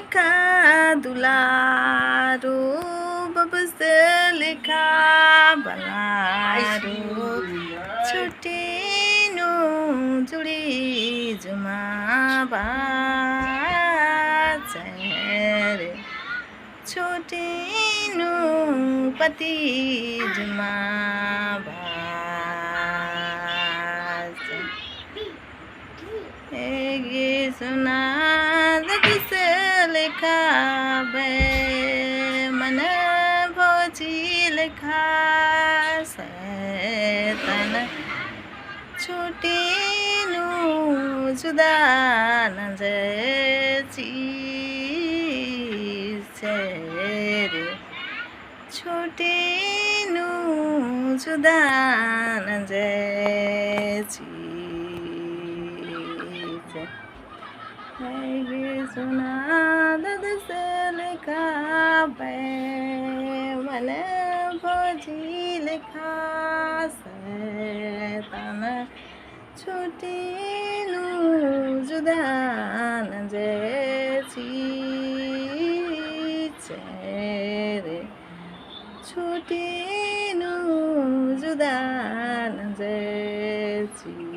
लेखा दुलारो बबस लेखा बलारो छुट्टिनु जुडी जुमा बाचेरे छुट्टिनु पति जुमा बाचे सुना दस लेखा बे मन भोजी लेखा सैतन छुट्टिनु जुदा न जेची रे छुट्टिनु जुदा न जेची सुना दस लेखा बे मन भोजी लेखा सैतन छुट्टिनु जुदा न जेची रे छुट्टिनु जुदा न जेची।